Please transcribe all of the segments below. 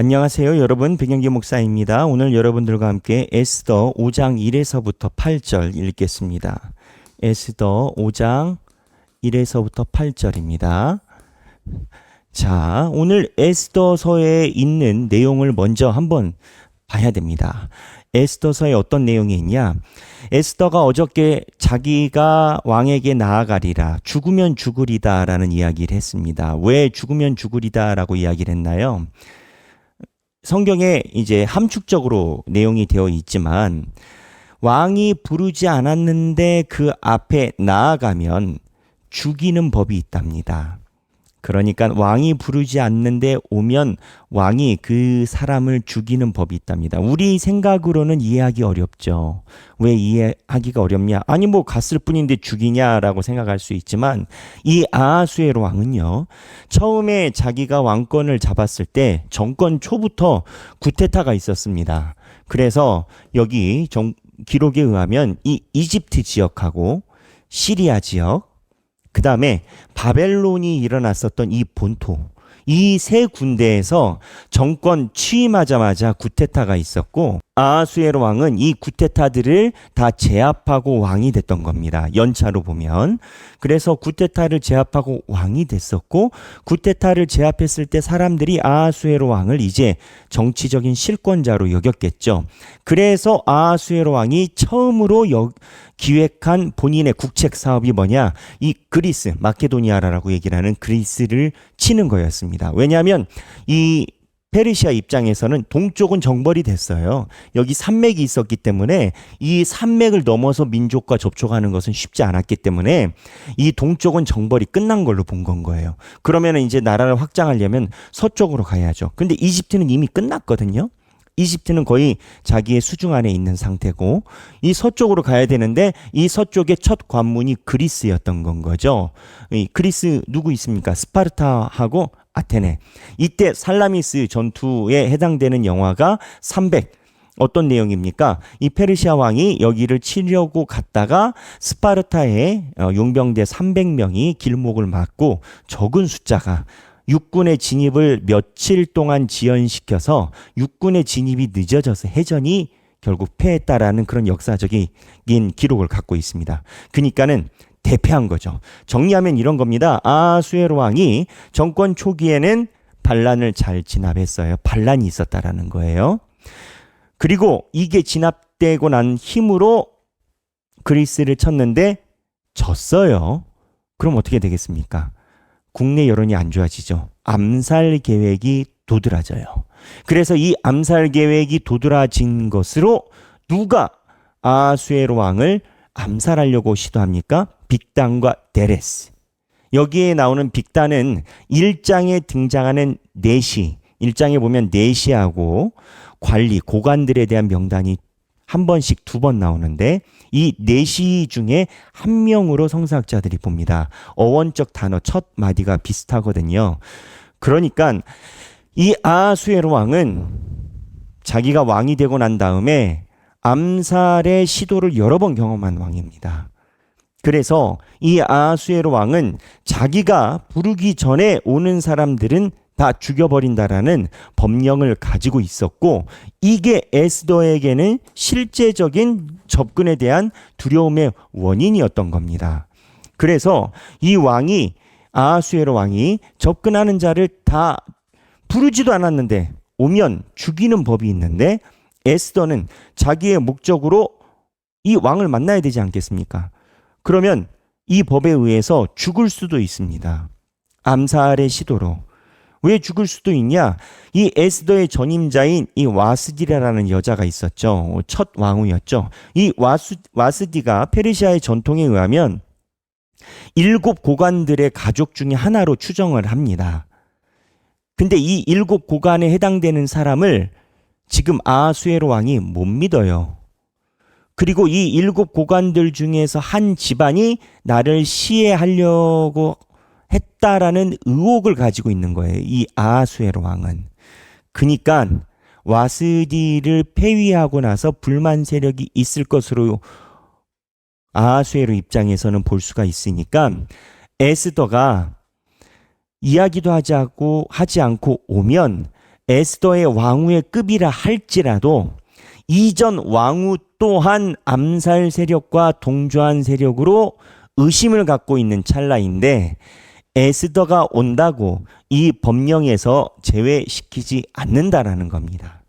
안녕하세요, 여러분. 백영기 목사입니다. 오늘 여러분들과 함께 에스더 5장 1에서부터 8절 읽겠습니다. 에스더 5장 1에서부터 8절입니다. 자, 오늘 에스더서에 있는 내용을 먼저 한번 봐야 됩니다. 에스더서에 어떤 내용이 있냐? 에스더가 어저께 자기가 왕에게 나아가리라, 죽으면 죽으리다 라는 이야기를 했습니다. 왜 죽으면 죽으리다 라고 이야기를 했나요? 성경에 이제 함축적으로 내용이 되어 있지만 왕이 부르지 않았는데 그 앞에 나아가면 죽이는 법이 있답니다. 그러니까 왕이 부르지 않는데 오면 왕이 그 사람을 죽이는 법이 있답니다. 우리 생각으로는 이해하기 어렵죠. 왜 이해하기가 어렵냐? 아니 뭐 갔을 뿐인데 죽이냐라고 생각할 수 있지만 이 아하수에로 왕은요. 처음에 자기가 왕권을 잡았을 때 정권 초부터 구테타가 있었습니다. 그래서 여기 기록에 의하면 이 이집트 지역하고 시리아 지역, 그 다음에 바벨론이 일어났었던 이 본토, 이 세 군데에서 정권 취임하자마자 구테타가 있었고 아하수에로 왕은 이 구테타들을 다 제압하고 왕이 됐던 겁니다. 연차로 보면. 그래서 구테타를 제압하고 왕이 됐었고 구테타를 제압했을 때 사람들이 아하수에로 왕을 이제 정치적인 실권자로 여겼겠죠. 그래서 아하수에로 왕이 처음으로 기획한 본인의 국책 사업이 뭐냐? 이 그리스, 마케도니아라고 얘기를 하는 그리스를 치는 거였습니다. 왜냐하면 이 페르시아 입장에서는 동쪽은 정벌이 됐어요. 여기 산맥이 있었기 때문에 이 산맥을 넘어서 민족과 접촉하는 것은 쉽지 않았기 때문에 이 동쪽은 정벌이 끝난 걸로 본 건 거예요. 그러면 이제 나라를 확장하려면 서쪽으로 가야죠. 근데 이집트는 이미 끝났거든요. 이집트는 거의 자기의 수중 안에 있는 상태고 이 서쪽으로 가야 되는데 이 서쪽의 첫 관문이 그리스였던 건 거죠. 이 그리스 누구 있습니까? 스파르타하고 아테네. 이때 살라미스 전투에 해당되는 영화가 300. 어떤 내용입니까? 이 페르시아 왕이 여기를 치려고 갔다가 스파르타의 용병대 300명이 길목을 막고 적은 숫자가 육군의 진입을 며칠 동안 지연시켜서 육군의 진입이 늦어져서 해전이 결국 패했다라는 그런 역사적인 기록을 갖고 있습니다. 그러니까는 대패한 거죠. 정리하면 이런 겁니다. 아하수에로 왕이 정권 초기에는 반란을 잘 진압했어요. 반란이 있었다라는 거예요. 그리고 이게 진압되고 난 힘으로 그리스를 쳤는데 졌어요. 그럼 어떻게 되겠습니까? 국내 여론이 안 좋아지죠. 암살 계획이 도드라져요. 그래서 이 암살 계획이 도드라진 것으로 누가 아하수에로 왕을 암살하려고 시도합니까? 빅단과 데레스. 여기에 나오는 빅단은 1장에 등장하는 내시, 1장에 보면 내시하고 관리, 고관들에 대한 명단이 한 번씩 2번 나오는데 이 내시 중에 한 명으로 성서학자들이 봅니다. 어원적 단어 첫 마디가 비슷하거든요. 그러니까 이 아하수에로 왕은 자기가 왕이 되고 난 다음에 암살의 시도를 여러 번 경험한 왕입니다. 그래서 이 아하수에로 왕은 자기가 부르기 전에 오는 사람들은 다 죽여버린다라는 법령을 가지고 있었고 이게 에스더에게는 실제적인 접근에 대한 두려움의 원인이었던 겁니다. 그래서 이 왕이 아하수에로 왕이 접근하는 자를 다 부르지도 않았는데 오면 죽이는 법이 있는데 에스더는 자기의 목적으로 이 왕을 만나야 되지 않겠습니까? 그러면 이 법에 의해서 죽을 수도 있습니다. 암살의 시도로. 왜 죽을 수도 있냐? 이 에스더의 전임자인 이 와스디라라는 여자가 있었죠. 첫 왕후였죠. 이 와스디가 페르시아의 전통에 의하면 7 고관들의 가족 중에 하나로 추정을 합니다. 근데 이 7 고관에 해당되는 사람을 지금 아하수에로 왕이 못 믿어요. 그리고 이 7 고관들 중에서 한 집안이 나를 시해하려고 했다라는 의혹을 가지고 있는 거예요. 이 아하수에로 왕은. 그러니까 와스디를 폐위하고 나서 불만 세력이 있을 것으로 아하수에로 입장에서는 볼 수가 있으니까 에스더가 이야기도 하지 않고 오면 에스더의 왕후의 급이라 할지라도 이전 왕후 또한 암살 세력과 동조한 세력으로 의심을 갖고 있는 찰나인데 에스더가 온다고 이 법령에서 제외시키지 않는다라는 겁니다.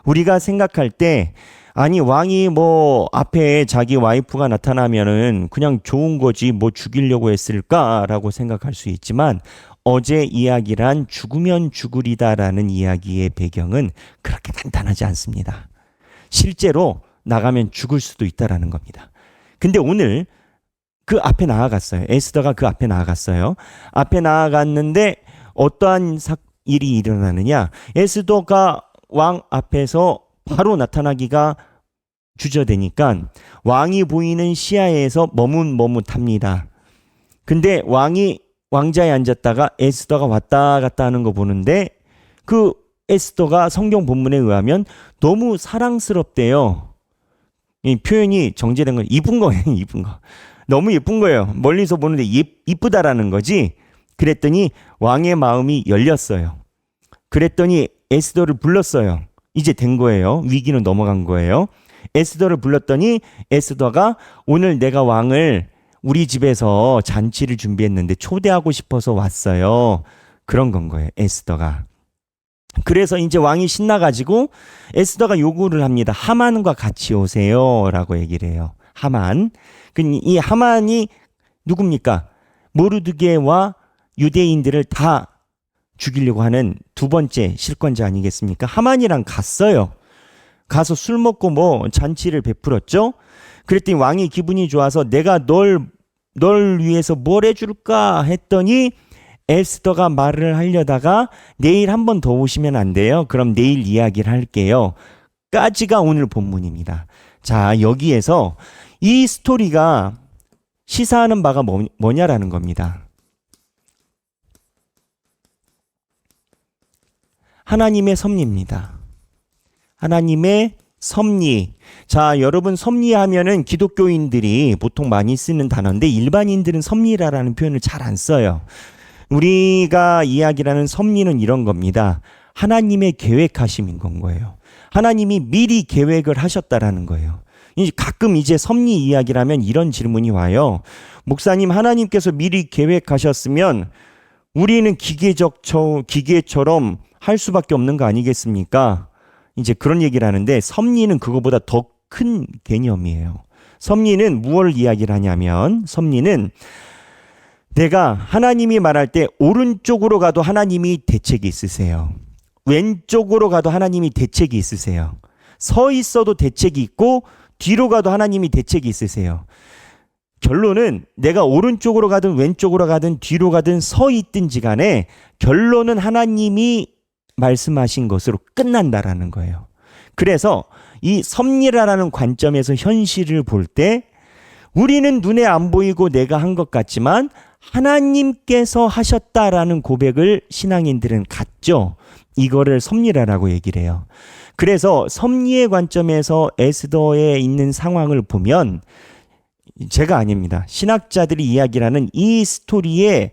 우리가 생각할 때 아니 왕이 뭐 앞에 자기 와이프가 나타나면은 그냥 좋은 거지 뭐 죽이려고 했을까라고 생각할 수 있지만 어제 이야기란 죽으면 죽으리다라는 이야기의 배경은 그렇게 간단하지 않습니다. 실제로 나가면 죽을 수도 있다라는 겁니다. 근데 오늘 그 앞에 나아갔어요. 에스더가 그 앞에 나아갔어요. 앞에 나아갔는데 어떠한 일이 일어나느냐? 에스더가 왕 앞에서 바로 나타나기가 주저되니까 왕이 보이는 시야에서 머뭇머뭇합니다. 근데 왕이 왕자에 앉았다가 에스더가 왔다 갔다 하는 거 보는데 그 에스더가 성경 본문에 의하면 너무 사랑스럽대요. 이 표현이 정제된 건 이쁜 거예요. 이쁜 거. 너무 예쁜 거예요. 멀리서 보는데 이쁘다라는 거지. 그랬더니 왕의 마음이 열렸어요. 그랬더니 에스더를 불렀어요. 이제 된 거예요. 위기는 넘어간 거예요. 에스더를 불렀더니 에스더가 오늘 내가 왕을 우리 집에서 잔치를 준비했는데 초대하고 싶어서 왔어요. 그런 건 거예요. 에스더가. 그래서 이제 왕이 신나가지고 에스더가 요구를 합니다. 하만과 같이 오세요 라고 얘기를 해요. 하만. 이 하만이 누굽니까? 모르드게와 유대인들을 다 죽이려고 하는 두 번째 실권자 아니겠습니까? 하만이랑 갔어요. 가서 술 먹고 뭐 잔치를 베풀었죠. 그랬더니 왕이 기분이 좋아서 내가 널 위해서 뭘 해줄까 했더니 에스더가 말을 하려다가 내일 한 번 더 오시면 안 돼요? 그럼 내일 이야기를 할게요. 까지가 오늘 본문입니다. 자, 여기에서 이 스토리가 시사하는 바가 뭐냐라는 겁니다. 하나님의 섭리입니다. 하나님의 섭리. 자, 여러분 섭리하면은 기독교인들이 보통 많이 쓰는 단어인데 일반인들은 섭리라는 표현을 잘 안 써요. 우리가 이야기하는 섭리는 이런 겁니다. 하나님의 계획하심인 건 거예요. 하나님이 미리 계획을 하셨다라는 거예요. 가끔 이제 섭리 이야기를 하면 이런 질문이 와요. 목사님, 하나님께서 미리 계획하셨으면 우리는 기계처럼 할 수밖에 없는 거 아니겠습니까? 이제 그런 얘기를 하는데 섭리는 그거보다 더 큰 개념이에요. 섭리는 무엇을 이야기를 하냐면 섭리는 내가 하나님이 말할 때 오른쪽으로 가도 하나님이 대책이 있으세요. 왼쪽으로 가도 하나님이 대책이 있으세요. 서 있어도 대책이 있고 뒤로 가도 하나님이 대책이 있으세요. 결론은 내가 오른쪽으로 가든 왼쪽으로 가든 뒤로 가든 서 있든지 간에 결론은 하나님이 말씀하신 것으로 끝난다라는 거예요. 그래서 이 섭리라는 관점에서 현실을 볼 때 우리는 눈에 안 보이고 내가 한 것 같지만 하나님께서 하셨다라는 고백을 신앙인들은 갖죠. 이거를 섭리라고 얘기를 해요. 그래서 섭리의 관점에서 에스더에 있는 상황을 보면 제가 아닙니다. 신학자들이 이야기를 하는 이 스토리에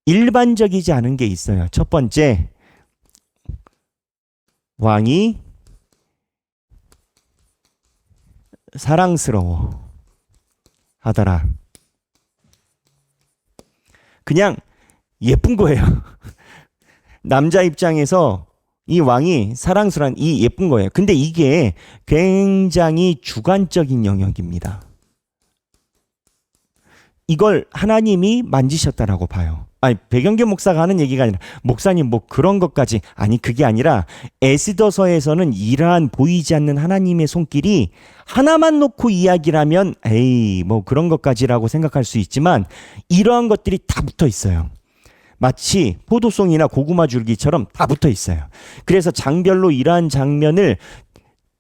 일반적이지 않은 게 있어요. 첫 번째, 왕이 사랑스러워 하더라. 그냥 예쁜 거예요. 남자 입장에서 이 왕이 사랑스러운 이 예쁜 거예요. 근데 이게 굉장히 주관적인 영역입니다. 이걸 하나님이 만지셨다라고 봐요. 아니, 백영규 목사가 하는 얘기가 아니라 목사님 뭐 그런 것까지 아니 그게 아니라 에스더서에서는 이러한 보이지 않는 하나님의 손길이 하나만 놓고 이야기를 하면 에이 뭐 그런 것까지라고 생각할 수 있지만 이러한 것들이 다 붙어 있어요. 마치 포도송이나 고구마 줄기처럼 다 붙어 있어요. 그래서 장별로 이러한 장면을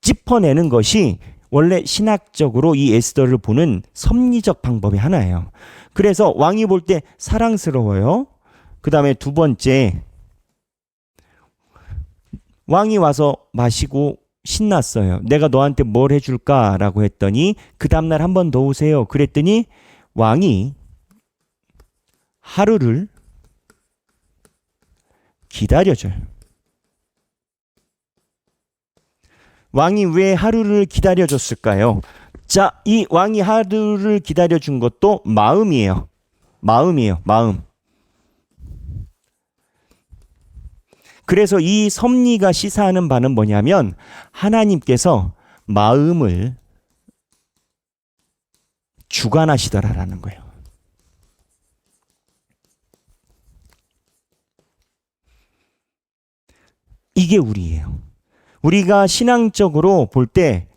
짚어내는 것이 원래 신학적으로 이 에스더를 보는 섭리적 방법의 하나예요. 그래서 왕이 볼 때 사랑스러워요. 그 다음에 두 번째, 왕이 와서 마시고 신났어요. 내가 너한테 뭘 해줄까라고 했더니 그 다음날 한 번 더 오세요. 그랬더니 왕이 하루를 기다려줘요. 왕이 왜 하루를 기다려줬을까요? 자, 이 왕이 하루를 기다려준 것도 마음이에요. 마음이에요. 마음. 그래서 이 섭리가 시사하는 바는 뭐냐면 하나님께서 마음을 주관하시더라라는 거예요. 이게 우리예요. 우리가 신앙적으로 볼 때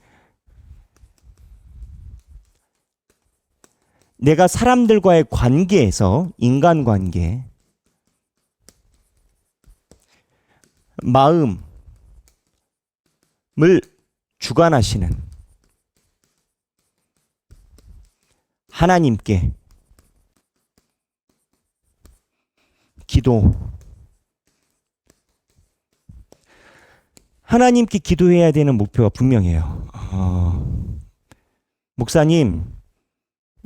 내가 사람들과의 관계에서 인간관계, 마음을 주관하시는 하나님께 하나님께 기도해야 되는 목표가 분명해요. 목사님,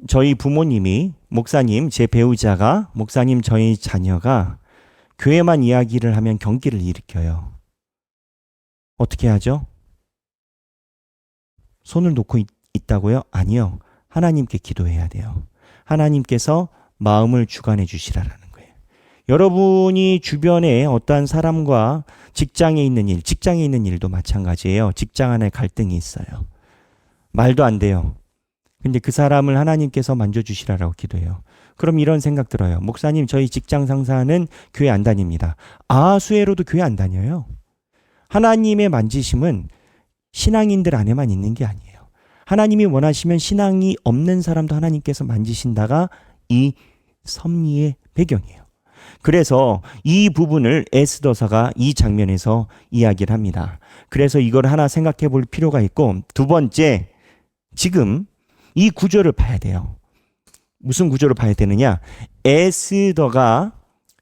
저희 부모님이, 목사님, 제 배우자가, 목사님, 저희 자녀가 교회만 이야기를 하면 경기를 일으켜요. 어떻게 하죠? 손을 놓고 있다고요? 아니요. 하나님께 기도해야 돼요. 하나님께서 마음을 주관해 주시라라는 거예요. 여러분이 주변에 어떠한 사람과 직장에 있는 일도 마찬가지예요. 직장 안에 갈등이 있어요. 말도 안 돼요. 근데 그 사람을 하나님께서 만져주시라라고 기도해요. 그럼 이런 생각 들어요. 목사님, 저희 직장 상사는 교회 안 다닙니다. 수혜로도 교회 안 다녀요. 하나님의 만지심은 신앙인들 안에만 있는 게 아니에요. 하나님이 원하시면 신앙이 없는 사람도 하나님께서 만지신다가 이 섭리의 배경이에요. 그래서 이 부분을 에스더서가 이 장면에서 이야기를 합니다. 그래서 이걸 하나 생각해 볼 필요가 있고, 두 번째, 지금 이 구조를 봐야 돼요. 무슨 구조를 봐야 되느냐? 에스더가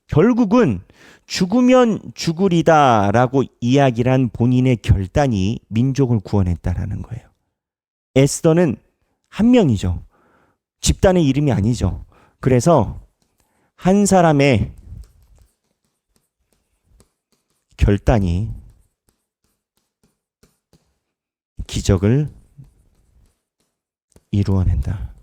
결국은 죽으면 죽으리다라고 이야기를 한 본인의 결단이 민족을 구원했다라는 거예요. 에스더는 한 명이죠. 집단의 이름이 아니죠. 그래서 한 사람의 결단이 기적을 이루어낸다.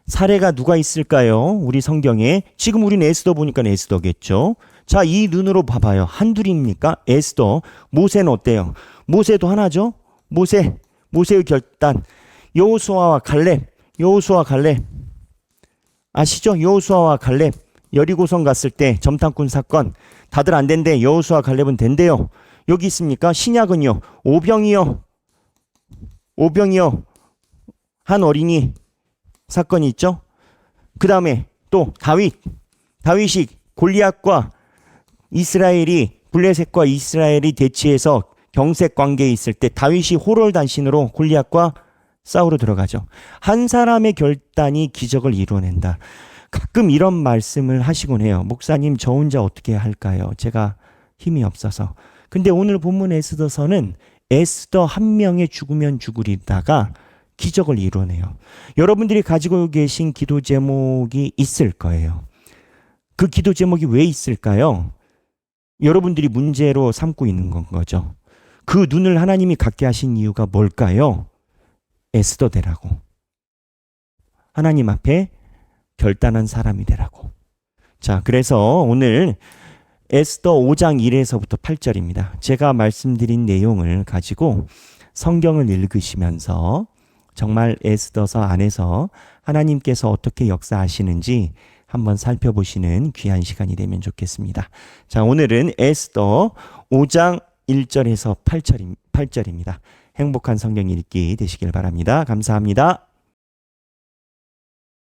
사례가 누가 있을까요? 우리 성경에. 지금 우리는 에스더 보니까 에스더겠죠. 자, 이 눈으로 봐봐요. 한둘입니까? 에스더. 모세는 어때요? 모세도 하나죠. 모세의 결단. 여호수아와 갈렙. 아시죠? 여호수아와 갈렙. 여리고성 갔을 때 점탕꾼 사건. 다들 안 된대. 여호수아 갈렙은 된대요. 여기 있습니까? 신약은요. 오병이요. 한 어린이 사건이 있죠. 그 다음에 또 다윗이 골리앗과 블레셋과 이스라엘이 대치해서 경색 관계에 있을 때 다윗이 호롤단신으로 골리앗과 싸우러 들어가죠. 한 사람의 결단이 기적을 이루어낸다. 가끔 이런 말씀을 하시곤 해요. 목사님, 저 혼자 어떻게 할까요? 제가 힘이 없어서. 근데 오늘 본문 에스더서는 에스더 한 명의 죽으면 죽으리다가 기적을 이루어내요. 여러분들이 가지고 계신 기도 제목이 있을 거예요. 그 기도 제목이 왜 있을까요? 여러분들이 문제로 삼고 있는 건 거죠. 그 눈을 하나님이 갖게 하신 이유가 뭘까요? 에스더 되라고. 하나님 앞에 결단한 사람이 되라고. 자, 그래서 오늘 에스더 5장 1에서부터 8절입니다. 제가 말씀드린 내용을 가지고 성경을 읽으시면서 정말 에스더서 안에서 하나님께서 어떻게 역사하시는지 한번 살펴보시는 귀한 시간이 되면 좋겠습니다. 자, 오늘은 에스더 5장 1절에서 8절입니다. 행복한 성경 읽기 되시길 바랍니다. 감사합니다.